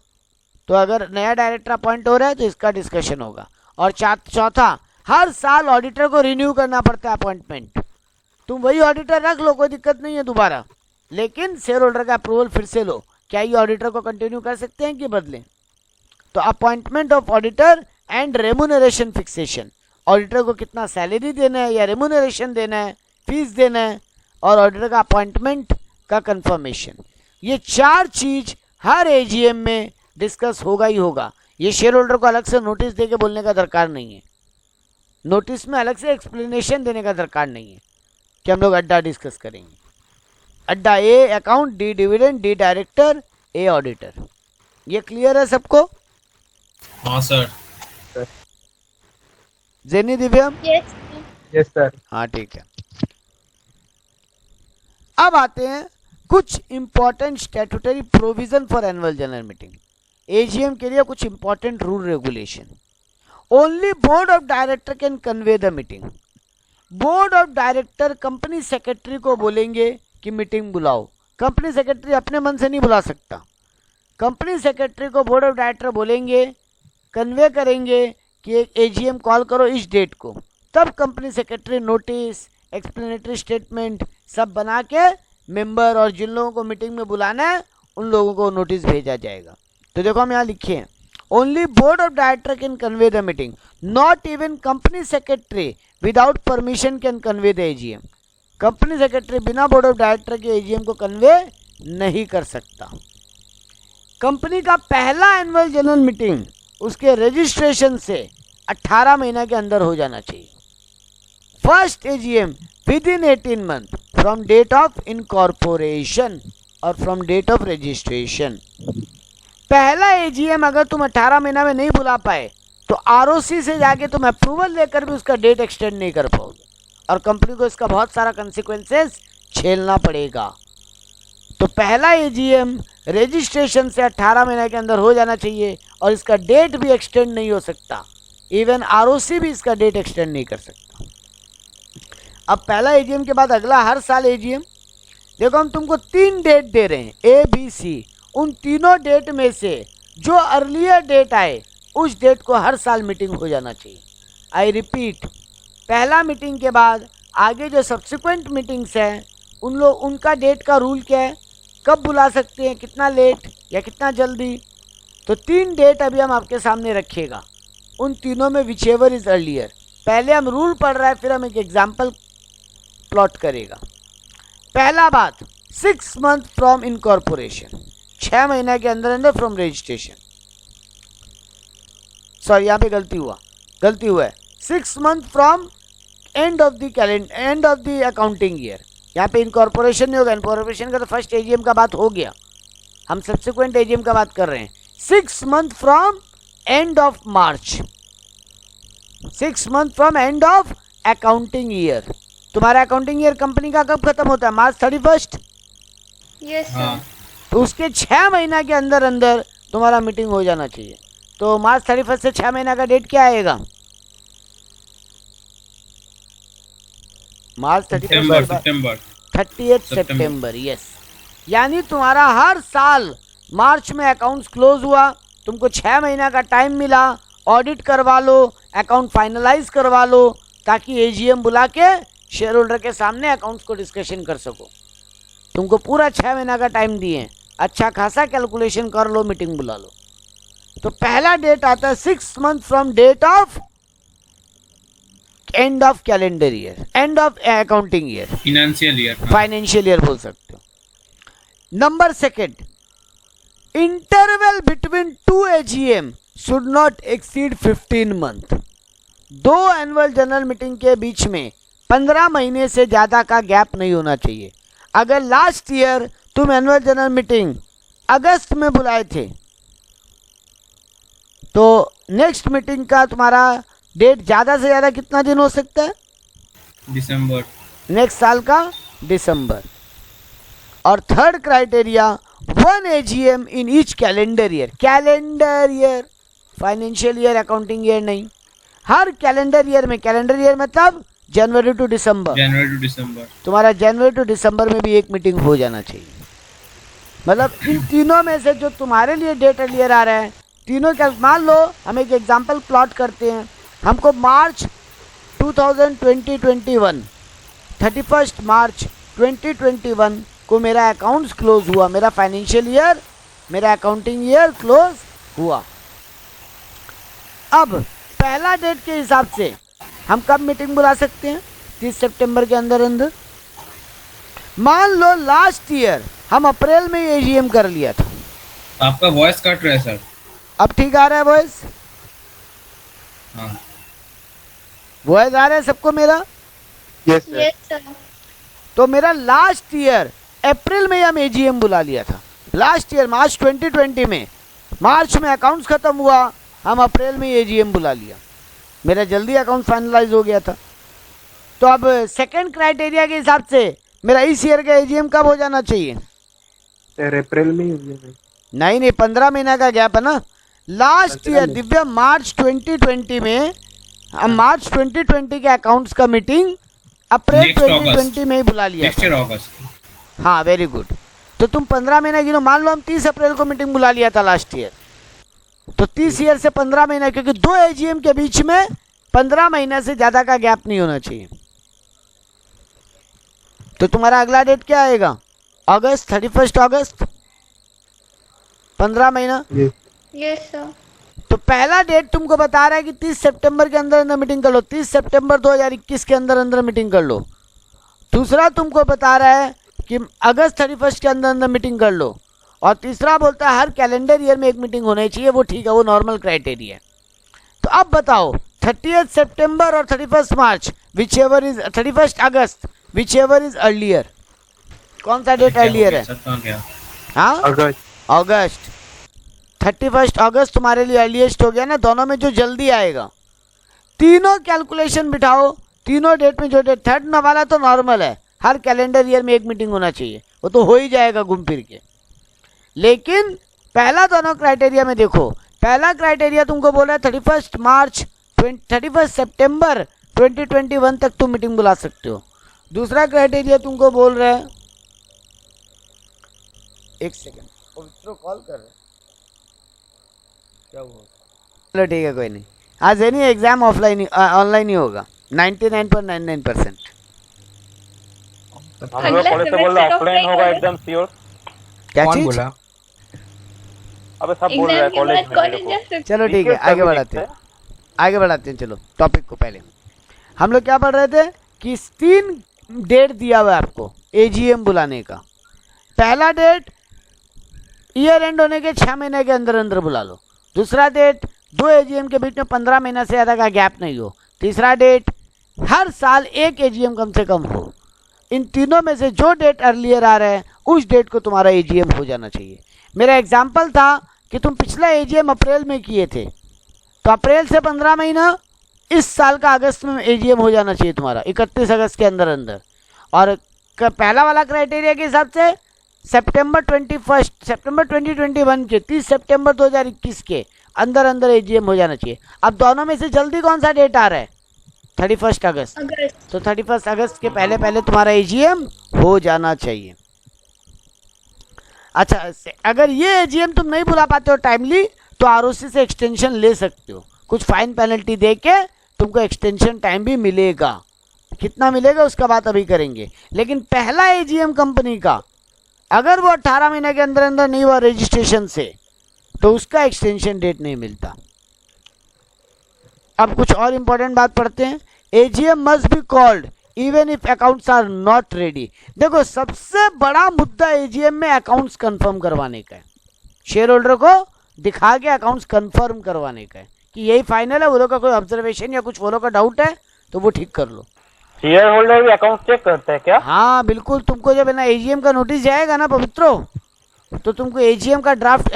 तो अगर नया डायरेक्टर अपॉइंट हो रहा है तो इसका डिस्कशन होगा। और चौथा, हर साल ऑडिटर को रिन्यू करना पड़ता है अपॉइंटमेंट। तुम वही ऑडिटर रख लो, कोई दिक्कत नहीं है दोबारा, लेकिन शेयर होल्डर का अप्रूवल फिर से लो। क्या ये ऑडिटर को कंटिन्यू कर सकते हैं कि बदलें? तो appointment of auditor and remuneration fixation, auditor को कितना सैलरी देना है या रेम्यूनरेशन देना है, फीस देना है, और ऑडिटर का अपॉइंटमेंट का कंफर्मेशन। ये 4 चीज हर एजीएम में डिस्कस होगा ही होगा। ये शेयर होल्डर को अलग से नोटिस दे के बोलने का दरकार नहीं है, नोटिस में अलग से एक्सप्लेनेशन देने का दरकार नहीं है कि हम लोग अड्डा डिस्कस करेंगे। अड्डा A account, D dividend, D director, A auditor. ये क्लियर है सबको? हाँ sir. Jenny, Divyam? Yes sir. हाँ ठीक है। अब आते हैं कुछ important statutory provision for annual general meeting. AGM के लिए कुछ important rule regulation. Only board of director can convey the meeting. Board of director company secretary को बोलेंगे कि मीटिंग बुलाओ। कंपनी सेक्रेटरी अपने मन से नहीं बुला सकता। कंपनी सेक्रेटरी को बोर्ड ऑफ डायरेक्टर बोलेंगे, कन्वे करेंगे कि एक एजीएम कॉल करो इस डेट को, तब company secretary notice, explanatory statement सब बना के मेंबर और जिन लोगों को मीटिंग में बुलाना है उन लोगों को नोटिस भेजा जाएगा। तो देखो हम यहाँ लिखे हैं, only board of director can convey the meeting, not even company secretary without permission can convey the AGM. Company secretary बिना बोर्ड ऑफ डायरेक्टर के एजीएम को कन्वे नहीं कर सकता। कंपनी का पहला एनुअल जनरल मीटिंग उसके रजिस्ट्रेशन से 18 महीना के अंदर हो जाना चाहिए। First AGM within 18 month from date of incorporation और फ्रॉम डेट ऑफ रजिस्ट्रेशन। पहला एजीएम अगर तुम 18 महीना में नहीं बुला पाए तो आरओसी से जाके तुम अप्रूवल लेकर भी उसका डेट एक्सटेंड नहीं कर पाओगे और कंपनी को इसका बहुत सारा कंसिक्वेंसेस झेलना पड़ेगा। तो पहला एजीएम रजिस्ट्रेशन से 18 महीने के अंदर हो जाना चाहिए और इसका डेट भी एक्सटेंड नहीं हो सकता। इवन आरओसी भी इसका डेट एक्सटेंड नहीं कर सकता। अब पहला एजीएम के बाद अगला हर साल एजीएम। देखो हम तुमको 3 डेट दे रहे हैं, ए बी सी। उन तीनों डेट में से जो अर्लियर डेट आए उस डेट को हर साल मीटिंग हो जाना चाहिए। आई रिपीट, पहला मीटिंग के बाद आगे जो सब्सिक्वेंट मीटिंग्स हैं उनका डेट का रूल क्या है, कब बुला सकते हैं, कितना लेट या कितना जल्दी। तो 3 डेट अभी हम आपके सामने रखिएगा, उन तीनों में विच एवर इज अर्लियर। पहले हम रूल पढ़ रहे हैं, फिर हम एक एग्जाम्पल प्लॉट करेगा। पहला बात, 6 मंथ फ्रॉम इनकॉर्पोरेशन, 6 महीने के अंदर अंदर फ्रॉम रजिस्ट्रेशन। सॉरी यहाँ पे गलती हुआ है 6 month from end of the accounting year. यहाँ पे इनकॉर्पोरेशन नहीं होगा, इनकॉर्पोरेशन का तो फर्स्ट एजीएम का बात हो गया, हम सब्सिक्वेंट एजीएम का बात कर रहे हैं। 6 month from end of March, 6 month from and of accounting year. तुम्हारा अकाउंटिंग ईयर कंपनी का कब खत्म होता है? मार्च 31। यस हाँ सर। तो उसके 6 महीना के अंदर अंदर तुम्हारा मीटिंग हो जाना चाहिए। तो मार्च 31 से 6 महीना का डेट क्या आएगा? मार्च 31 सितंबर सितंबर 30 सितंबर। यस, यानी तुम्हारा हर साल मार्च में अकाउंट्स क्लोज हुआ, तुमको 6 महीना का टाइम मिला, ऑडिट करवा लो, अकाउंट फाइनलाइज करवा लो, ताकि एजीएम बुला के शेयर होल्डर के सामने अकाउंट्स को डिस्कशन कर सको। तुमको पूरा 6 महीना का टाइम दिए, अच्छा खासा कैलकुलेशन कर लो, मीटिंग बुला लो। तो पहला डेट आता है 6 month from date of end of calendar year, end of accounting year, financial year. Financial year बोल सकते हो। Number second, interval between 2 AGM should not exceed 15 month. 2 annual general meeting के बीच में 15 महीने से ज़्यादा का गैप नहीं होना चाहिए। अगर लास्ट ईयर तुम एनुअल जनरल मीटिंग अगस्त में बुलाए थे, तो नेक्स्ट मीटिंग का तुम्हारा डेट ज़्यादा से ज़्यादा कितना दिन हो सकता है? दिसंबर। नेक्स्ट साल का दिसंबर। और third criteria, 1 AGM in each calendar year. Calendar year, financial year, accounting year नहीं। हर कैलेंडर ईयर में, कैलेंडर ईयर मतलब जनवरी टू दिसंबर, जनवरी टू दिसंबर, तुम्हारा जनवरी टू दिसंबर में भी एक मीटिंग हो जाना चाहिए। मतलब इन तीनों में से जो तुम्हारे लिए डेट अर्लियर आ रहा है, तीनों का मान लो, हम एक एग्जांपल प्लॉट करते हैं। हमको मार्च 2021 31 मार्च 2021 को मेरा अकाउंट्स क्लोज हुआ, मेरा फाइनेंशियल ईयर, मेरा अकाउंटिंग ईयर क्लोज हुआ। अब पहला डेट के हिसाब से हम कब मीटिंग बुला सकते हैं? 30 सितंबर के अंदर अंदर। मान लो लास्ट ईयर हम अप्रैल में एजीएम कर लिया था। आपका वॉइस कट रहा है सर। अब ठीक आ रहा है वॉइस? हाँ वॉइस आ रहा है सबको मेरा? Yes sir. Yes sir. तो मेरा लास्ट ईयर अप्रैल में हम एजीएम बुला लिया था। लास्ट ईयर मार्च 2020 में, मार्च में अकाउंट्स खत्म हुआ, हम अप्रैल में एजीएम बुला लिया, मेरा जल्दी अकाउंट फाइनलाइज हो गया था। तो अब सेकंड क्राइटेरिया के हिसाब से मेरा इस ईयर का एजीएम कब हो जाना चाहिए? सर अप्रैल में ही हो गया। नहीं, 15 महीना का गैप है ना। लास्ट 15 ईयर में। दिव्या मार्च 2020 में, हम मार्च 2020 के अकाउंट्स का मीटिंग अप्रैल Next 2020 में ही बुला लिया नेक्स्ट था। ईयर अगस्त। हाँ वेरी गुड। तो तुम 15 महीना गिनो, मान लो हम 30 अप्रैल को मीटिंग बुला लिया था लास्ट ईयर, तो 30 ईयर से 15 महीना, क्योंकि 2 एजीएम के बीच में 15 महीना से ज़्यादा का गैप नहीं होना चाहिए। तो तुम्हारा अगला डेट क्या आएगा? अगस्त, 31 अगस्त, 15 महीना। Yes sir. तो पहला डेट तुमको बता रहा है कि 30 सितंबर के अंदर अंदर मीटिंग कर लो, 30 सितंबर 2021 के अंदर अंदर मीटिंग कर लो। दूसरा तुमको बता रहा है कि अगस्त 31 के अंदर अंदर मीटिंग कर लो। और तीसरा बोलता है हर कैलेंडर ईयर में एक मीटिंग होनी चाहिए। वो ठीक है, वो नॉर्मल क्राइटेरिया है। तो अब बताओ 30 सितंबर और 31 मार्च, विच एवर इज 31 अगस्त, विच एवर इज अर्लियर, कौन सा डेट अर्लियर है? सर कहाँ गया? हाँ अगस्त। अगस्त। 31 अगस्त तुम्हारे लिए अर्लीस्ट हो गया ना। दोनों में जो जल्दी आएगा, तीनों कैलकुलेशन बिठाओ, तीनों डेट में जो डेट थर्ड वाला तो नॉर्मल है, हर कैलेंडर ईयर में एक मीटिंग होना चाहिए, वो तो हो ही जाएगा घूम फिर के। लेकिन पहला दोनों क्राइटेरिया में देखो, पहला क्राइटेरिया तुमको बोल रहा है 31 सितंबर 2021 तक तुम मीटिंग बुला सकते हो। दूसरा क्राइटेरिया तुमको बोल रहा है, एक सेकेंड, कॉल कर रहे हैं, क्या हुआ? चलो ठीक है, कोई नहीं। आज है नहीं एग्जाम, ऑफलाइन ऑनलाइन ही होगा 99.99%। हम लोग कॉलेज से बोल रहे ऑफलाइन होगा एकदम श्योर। क्या कौन चीज? बोला? अबे सब बोल रहे हैं कॉलेज में मेरे को। चलो ठीक है, आगे बढ़ाते हैं, आगे बढ़ाते हैं। चलो टॉपिक को पहले हम लोग क्या पढ़ रहे थे कि 3 डेट दिया हुआ है आपको एजीएम बुलाने का। पहला डेट ईयर एंड होने के 6 महीने के अंदर अंदर बुला लो। दूसरा डेट 2 एजीएम के बीच में 15 महीना से ज़्यादा का गैप नहीं हो। तीसरा डेट हर साल एक एजीएम कम से कम हो। इन तीनों में से जो डेट अर्लियर आ रहा है उस डेट को तुम्हारा एजीएम हो जाना चाहिए। मेरा एग्जाम्पल था कि तुम पिछला एजीएम अप्रैल में किए थे, तो अप्रैल से 15 महीना इस साल का अगस्त में एजीएम हो जाना चाहिए तुम्हारा, 31 अगस्त के अंदर अंदर। और पहला वाला क्राइटेरिया के हिसाब से सितंबर 2021 के 30 सितंबर 2021 के अंदर अंदर एजीएम हो जाना चाहिए। अब दोनों में से जल्दी कौन सा डेट आ रहा है? 31 अगस्त। तो 31 अगस्त के पहले पहले तुम्हारा एजीएम हो जाना चाहिए। अच्छा, अगर ये एजीएम तुम नहीं बुला पाते हो टाइमली तो आरओसी से एक्सटेंशन ले सकते हो, कुछ फाइन पेनल्टी दे के तुमको एक्सटेंशन टाइम भी मिलेगा। कितना मिलेगा उसका बात अभी करेंगे, लेकिन पहला एजीएम कंपनी का अगर वो 18 महीने के अंदर अंदर नहीं हुआ रजिस्ट्रेशन से तो उसका एक्सटेंशन डेट नहीं मिलता। अब कुछ और इंपॉर्टेंट बात पढ़ते हैं। AGM must be called even if accounts are not ready. देखो, सबसे बड़ा मुद्दा एजीएम में अकाउंट्स कंफर्म करवाने का है, शेयर होल्डर को दिखा के अकाउंट्स कंफर्म करवाने का है कि यही फाइनल है। वो लोग का कोई ऑब्जर्वेशन या कुछ वो लोग का डाउट है तो वो ठीक कर लो। शेयर होल्डर भी अकाउंट चेक करते हैं क्या? हाँ बिल्कुल, तुमको जब है ना एजीएम का नोटिस जाएगा ना पवित्रो, तो तुमको एजीएम का ड्राफ्ट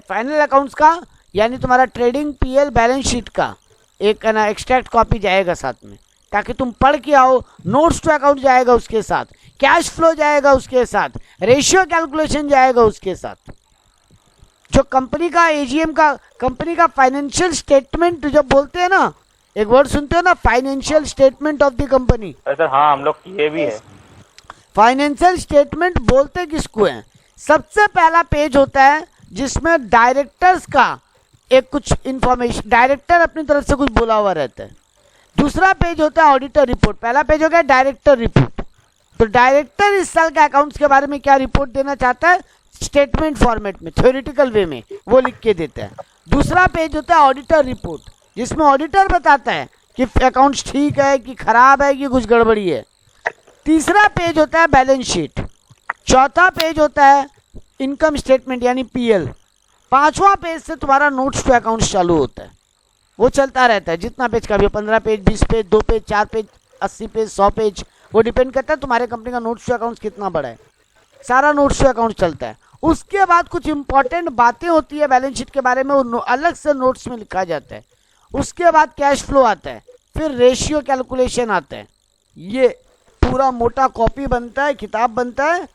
फाइनल अकाउंट्स का यानी तुम्हारा ट्रेडिंग पीएल बैलेंस शीट का एक ना एक्सट्रैक्ट कॉपी जाएगा साथ में, ताकि तुम पढ़ के आओ। नोट्स टू अकाउंट जाएगा उसके साथ, कैश फ्लो जाएगा उसके साथ, रेशियो कैलकुलेशन जाएगा उसके साथ। जो कंपनी का एजीएम का कंपनी का फाइनेंशियल स्टेटमेंट जब बोलते हैं ना, एक वर्ड सुनते हो ना, financial statement of the company. Sir हाँ, हम लोग ये भी है। फाइनेंशियल स्टेटमेंट बोलते किसको है? सबसे पहला पेज होता है जिसमें डायरेक्टर्स का एक कुछ इंफॉर्मेशन, डायरेक्टर अपनी तरफ से कुछ बोला हुआ रहता है। दूसरा पेज होता है ऑडिटर रिपोर्ट। पहला पेज हो गया डायरेक्टर रिपोर्ट। तो डायरेक्टर इस साल के अकाउंट्स के बारे में क्या रिपोर्ट देना चाहता है, स्टेटमेंट फॉर्मेट में, थ्योरेटिकल वे में वो लिख के देता है। दूसरा पेज होता है ऑडिटर रिपोर्ट, जिसमें ऑडिटर बताता है कि अकाउंट्स ठीक है कि खराब है कि कुछ गड़बड़ी है। तीसरा पेज होता है बैलेंस शीट। चौथा पेज होता है इनकम स्टेटमेंट यानी पीएल। पांचवा पेज से तुम्हारा नोट्स टू अकाउंट्स चालू होता है, वो चलता रहता है। जितना पेज का भी, 15 page, 20 page, 2 page, 4 page, 80 page, 100 page, वो डिपेंड करता है तुम्हारे कंपनी का नोट्स टू अकाउंट्स कितना बड़ा है। सारा नोट्स टू अकाउंट चलता है। उसके बाद कुछ इंपॉर्टेंट बातें होती है बैलेंस शीट के बारे में, वो अलग से नोट्स में लिखा जाता है। उसके बाद कैश फ्लो आता है, फिर रेशियो कैलकुलेशन आता है। ये पूरा मोटा कॉपी बनता है, किताब बनता है,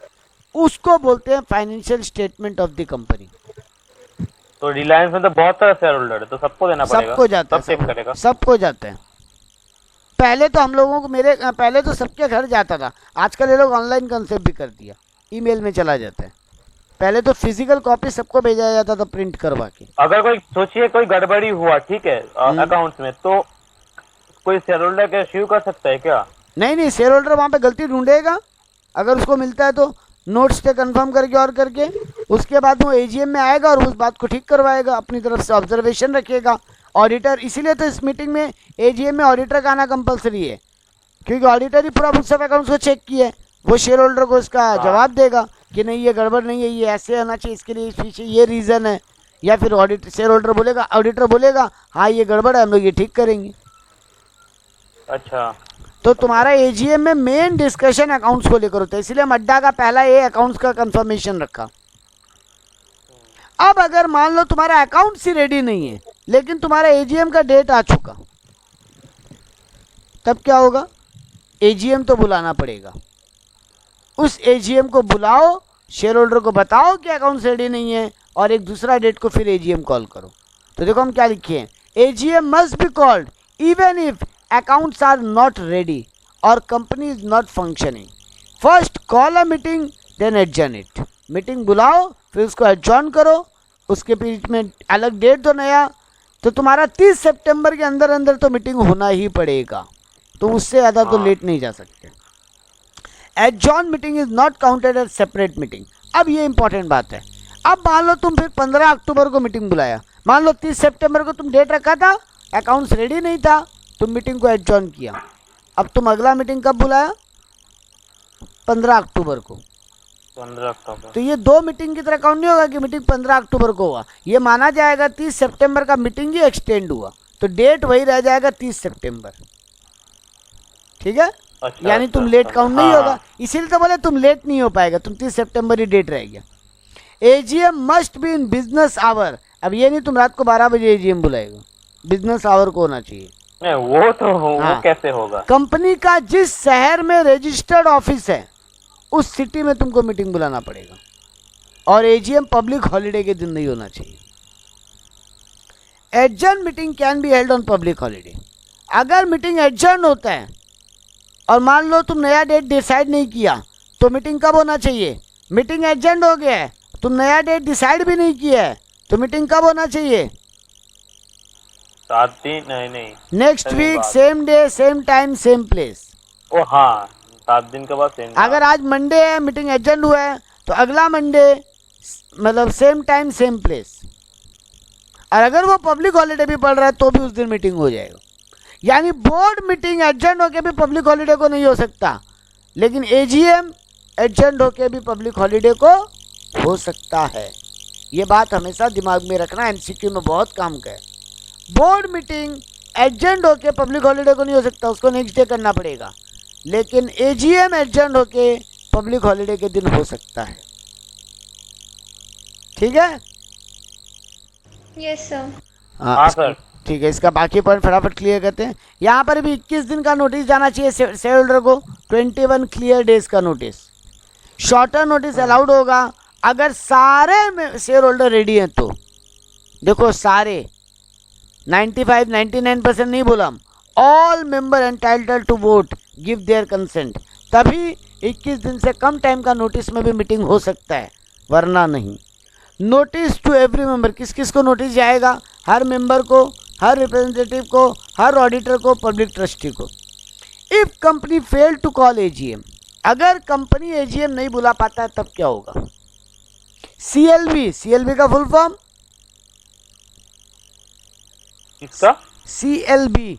उसको बोलते हैं financial statement of the company. तो रिलायंस में तो बहुत सारा शेयर होल्डर है, तो सबको देना पड़ेगा? सबको जाता है, सब चेक करेगा? सबको जाता है। पहले तो हम लोगों को पहले तो सबके घर जाता था, आजकल ये लोग ऑनलाइन कंसेप्ट भी कर दिया, ईमेल में चला जाता है। पहले तो फिजिकल कॉपी सबको भेजा जाता था प्रिंट करवा के। अगर कोई सोचिए कोई गड़बड़ी हुआ, ठीक है, अकाउंट्स में, तो कोई शेयर होल्डर के इश्यू कर सकता है क्या? नहीं, शेयर होल्डर वहाँ पे गलती ढूंढेगा, अगर उसको मिलता है तो नोट्स से कंफर्म करके और करके उसके बाद वो एजीएम में आएगा और उस बात को ठीक करवाएगा, अपनी तरफ से ऑब्जर्वेशन रखेगा। ऑडिटर, इसीलिए तो इस मीटिंग में एजीएम में ऑडिटर का आना कंपलसरी है, क्योंकि ऑडिटर ही पूरा बुक्स ऑफ अकाउंट्स को चेक किया है। वो शेयर होल्डर को इसका जवाब देगा कि नहीं ये गड़बड़ नहीं है, ये ऐसे आना चाहिए, इसके लिए पीछे ये रीज़न है। या फिर शेयर होल्डर बोलेगा, ऑडिटर बोलेगा हाँ ये गड़बड़ है, हम लोग ये ठीक करेंगे। अच्छा, तो तुम्हारा एजीएम में मेन डिस्कशन अकाउंट्स को लेकर होता है, इसलिए हम अड्डा का पहला ये अकाउंट्स का कंफर्मेशन रखा। अब अगर मान लो तुम्हारा अकाउंट्स ही रेडी नहीं है लेकिन तुम्हारा एजीएम का डेट आ चुका, तब क्या होगा? एजीएम तो बुलाना पड़ेगा। उस एजीएम को बुलाओ, शेयर होल्डर को बताओ कि अकाउंट्स रेडी नहीं है और एक दूसरा डेट को फिर एजीएम कॉल करो। तो देखो हम क्या लिखे हैं, AGM must be called even if accounts are not ready or company is not functioning. First call a meeting then adjourn it. Meeting बुलाओ फिर उसको adjourn करो, उसके बीच में अलग डेट दो नया। तो तुम्हारा 30 सितंबर के अंदर अंदर तो मीटिंग होना ही पड़ेगा, तो उससे ज़्यादा तो लेट नहीं जा सकते। adjourn meeting is not counted as separate meeting. अब ये इंपॉर्टेंट बात है। अब मान लो तुम फिर 15 अक्टूबर को मीटिंग बुलाया, मान लो 30 सितंबर को तुम डेट रखा था, अकाउंट्स रेडी नहीं था, तुम मीटिंग को एडजॉर्न किया। अब तुम अगला मीटिंग कब बुलाया? 15 अक्टूबर को। 15 अक्टूबर। तो ये 2 मीटिंग की तरह काउंट नहीं होगा कि मीटिंग 15 अक्टूबर को हुआ, ये माना जाएगा 30 सितंबर का मीटिंग ही एक्सटेंड हुआ, तो डेट वही रह जाएगा 30 सितंबर। ठीक है? अच्छा, यानी तुम लेट काउंट नहीं होगा, इसीलिए तो बोले तुम लेट नहीं हो पाएगा, तुम 30 सितंबर ही डेट रहेगा। AGM must be in business hour. अब ये नहीं तुम रात को 12 बजे एजीएम बुलाएगा, बिजनेस आवर को होना चाहिए। नहीं वो तो हाँ। वो कैसे होगा? कंपनी का जिस शहर में रजिस्टर्ड ऑफिस है उस सिटी में तुमको मीटिंग बुलाना पड़ेगा, और एजीएम पब्लिक हॉलिडे के दिन नहीं होना चाहिए। Adjourn meeting can be held on public holiday. अगर मीटिंग एडजर्न होता है और मान लो तुम नया डेट डिसाइड नहीं किया तो मीटिंग कब होना चाहिए? मीटिंग एडजर्न हो गया है, तुम नया डेट डिसाइड भी नहीं किया है, तो मीटिंग कब होना चाहिए? 7 दिन नहीं नेक्स्ट सही वीक बात। Same day same time same place. ओ हाँ 7 दिन के बाद सेम। अगर आज मंडे है, मीटिंग एडजर्न हुआ है, तो अगला मंडे मतलब सेम टाइम सेम प्लेस। और अगर वो पब्लिक हॉलीडे भी पड़ रहा है तो भी उस दिन मीटिंग हो जाएगा। यानी बोर्ड मीटिंग एडजर्न होके भी पब्लिक हॉलीडे को नहीं हो सकता, लेकिन एजीएम एडजर्न होके भी पब्लिक हॉलीडे को हो सकता है। ये बात हमेशा दिमाग में रखना, एमसीक्यू में बहुत काम का है। बोर्ड मीटिंग एडजर्न होके पब्लिक हॉलीडे को नहीं हो सकता, उसको नेक्स्ट डे करना पड़ेगा, लेकिन एजीएम एडजर्न होके पब्लिक हॉलीडे के दिन हो सकता है। ठीक है? Yes sir. हाँ सर। ठीक है, इसका बाकी पॉइंट फटाफट क्लियर करते हैं। यहाँ पर भी 21 दिन का नोटिस जाना चाहिए शेयर होल्डर को, 21 क्लियर डेज का नोटिस। शॉर्टर नोटिस अलाउड होगा अगर सारे शेयर होल्डर रेडी हैं तो। देखो सारे 99% नहीं बोला हम, all member entitled to vote give their consent, तभी 21 दिन से कम टाइम का नोटिस में भी मीटिंग हो सकता है, वरना नहीं। नोटिस टू एवरी मेंबर, किस किस को नोटिस जाएगा? हर मेंबर को, हर रिप्रेजेंटेटिव को, हर ऑडिटर को, पब्लिक ट्रस्टी को। If company fail to call AGM, अगर कंपनी एजीएम नहीं बुला पाता है तब क्या होगा? सीएलबी का फुल फॉर्म किसका? सीएलबी।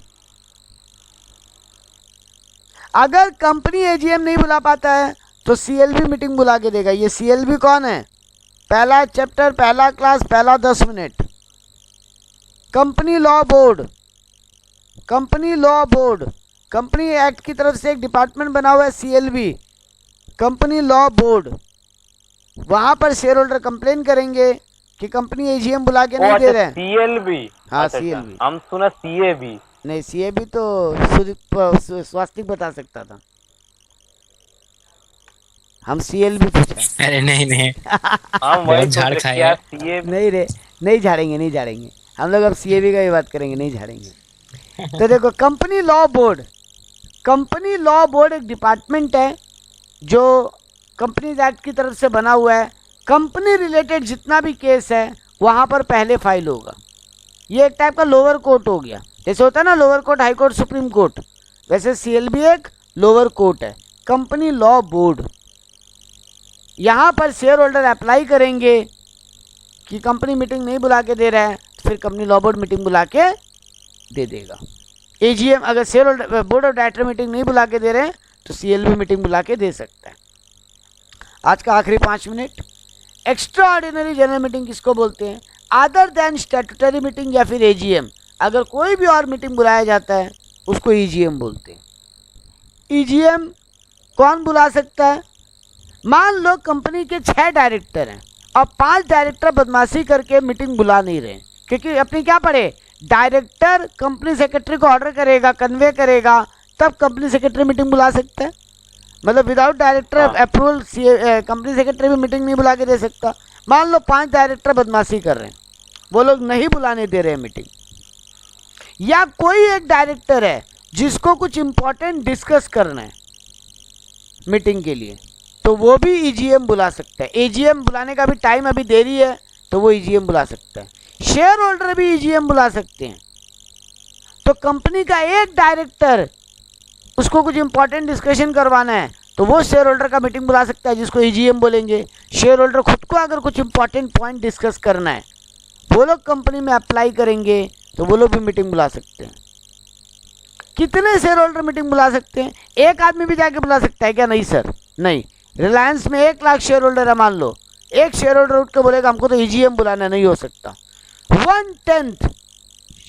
अगर कंपनी एजीएम नहीं बुला पाता है तो सीएलबी मीटिंग बुला के देगा। ये सीएलबी कौन है? पहला चैप्टर, पहला क्लास, पहला 10 minute. Company law board, company law board, company act की तरफ से एक डिपार्टमेंट बना हुआ है सीएलबी, कंपनी लॉ बोर्ड। वहां पर शेयर होल्डर कंप्लेन करेंगे कि कंपनी एजीएम बुला के नहीं दे रहे हैं। सीएलबी। हाँ सीएलबी। हम सुना सीएबी। नहीं सीएबी तो स्वास्थ्य बता सकता था, हम सीएलबी पूछा। अरे नहीं हम वही बहुत झाड़ सोच रहे खाया। क्या सीएबी। नहीं रे, नहीं झाड़ेंगे हम लोग, अब सीएबी का ही बात करेंगे, नहीं झाड़ेंगे। तो देखो company law board, company law board एक डिपार्टमेंट है जो कंपनीज एक्ट की तरफ से बना हुआ है। कंपनी रिलेटेड जितना भी केस है वहाँ पर पहले फाइल होगा। ये एक टाइप का लोअर कोर्ट हो गया, जैसे होता है ना lower court, high court, supreme court, वैसे सीएलबी एक लोअर कोर्ट है। कंपनी लॉ बोर्ड, यहाँ पर शेयर होल्डर अप्लाई करेंगे कि कंपनी मीटिंग नहीं बुला के दे रहा है, फिर कंपनी लॉ बोर्ड मीटिंग बुला के दे देगा। एजीएम अगर share holder board of director meeting नहीं बुला के दे रहे हैं तो सीएलबी मीटिंग बुला के दे सकता है। आज का आखिरी 5 minute, extra ordinary general meeting किसको बोलते हैं? अदर देन स्टैट्यूटरी मीटिंग या फिर एजीएम, अगर कोई भी और मीटिंग बुलाया जाता है उसको ईजीएम बोलते हैं। ईजीएम कौन बुला सकता है? मान लो कंपनी के 6 डायरेक्टर हैं और 5 डायरेक्टर बदमाशी करके मीटिंग बुला नहीं रहे, क्योंकि अपनी क्या पढ़े, डायरेक्टर कंपनी सेक्रेटरी को ऑर्डर करेगा, कन्वे करेगा, तब कंपनी सेक्रेटरी मीटिंग बुला सकता है। मतलब without director approval company secretary भी मीटिंग नहीं बुला के दे सकता। मान लो 5 डायरेक्टर बदमाशी कर रहे हैं, वो लोग नहीं बुलाने दे रहे हैं मीटिंग, या कोई एक डायरेक्टर है जिसको कुछ इंपॉर्टेंट डिस्कस करना है मीटिंग के लिए, तो वो भी ईजीएम बुला सकता है। एजीएम बुलाने का भी टाइम अभी देरी है तो वो ईजीएम बुला सकता है। शेयर होल्डर भी ईजीएम बुला सकते हैं। तो कंपनी का एक डायरेक्टर, उसको कुछ इंपॉर्टेंट डिस्कशन करवाना है तो वो शेयर होल्डर का मीटिंग बुला सकता है, जिसको ईजीएम बोलेंगे। शेयर होल्डर खुद को अगर कुछ इंपॉर्टेंट पॉइंट डिस्कस करना है, वो लोग कंपनी में अप्लाई करेंगे तो वो लोग भी मीटिंग बुला सकते हैं। कितने शेयर होल्डर मीटिंग बुला सकते हैं? एक आदमी भी जाके बुला सकता है क्या? नहीं सर, नहीं। रिलायंस में 1 लाख शेयर होल्डर है, मान लो एक शेयर होल्डर उठ के बोलेगा हमको तो ईजीएम बुलाना, नहीं हो सकता। 1/10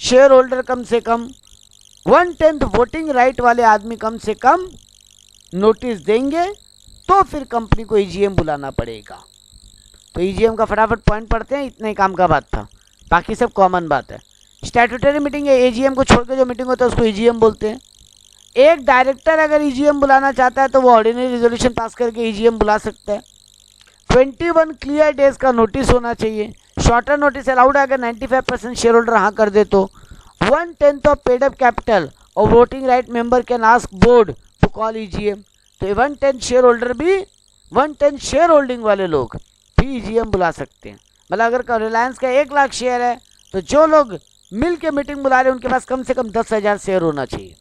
शेयर होल्डर, कम से कम 1/10 वोटिंग राइट वाले आदमी कम से कम नोटिस देंगे तो फिर कंपनी को ईजीएम बुलाना पड़ेगा। तो ईजीएम का फटाफट पॉइंट पढ़ते हैं, इतने काम का बात था, बाकी सब कॉमन बात है। स्टैट्यूटरी मीटिंग या एजीएम को छोड़ के जो मीटिंग होता है उसको ईजीएम बोलते हैं। एक डायरेक्टर अगर ईजीएम बुलाना चाहता है तो वो ऑर्डिनरी रिजोल्यूशन पास करके ईजीएम बुला सकता है। 21 क्लियर डेज का नोटिस होना चाहिए। शॉर्टर नोटिस अलाउड है अगर 95% शेयर होल्डर हाँ कर दे तो। 1/10 ऑफ पेड अप कैपिटल और voting right member can ask board to call EGM. तो 1/10 शेयर होल्डर भी 1/10 शेयर होल्डिंग वाले लोग भी ईजीएम बुला सकते हैं। मतलब अगर रिलायंस का 1 लाख शेयर है तो जो लोग मिल के मीटिंग बुला रहे हैं उनके पास कम से कम 10,000 शेयर होना चाहिए।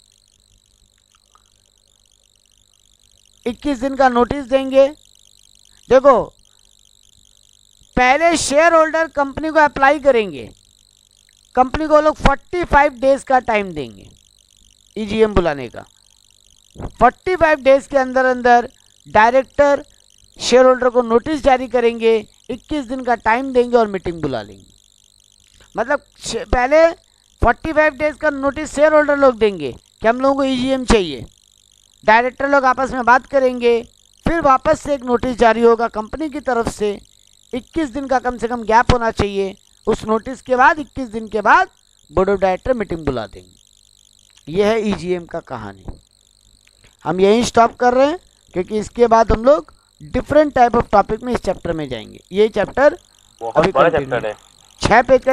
21 दिन का नोटिस देंगे। देखो पहले शेयर होल्डर कंपनी को अप्लाई करेंगे, कंपनी को लोग 45 डेज का टाइम देंगे ईजीएम बुलाने का। 45 डेज के अंदर अंदर डायरेक्टर शेयर होल्डर को नोटिस जारी करेंगे, 21 दिन का टाइम देंगे और मीटिंग बुला लेंगे। मतलब पहले 45 डेज का नोटिस शेयर होल्डर लोग देंगे कि हम लोगों को ईजीएम चाहिए, डायरेक्टर लोग आपस में बात करेंगे, फिर वापस से एक नोटिस जारी होगा कंपनी की तरफ से। 21 दिन का कम से कम गैप होना चाहिए। उस नोटिस के बाद 21 दिन के बाद बोर्ड ऑफ डायरेक्टर मीटिंग बुला देंगे। यह है ईजीएम का कहानी। हम यहीं स्टॉप कर रहे हैं क्योंकि इसके बाद हम लोग डिफरेंट टाइप ऑफ टॉपिक में इस चैप्टर में जाएंगे। ये चैप्टर बहुत बड़ा चैप्टर है, 6 पेज का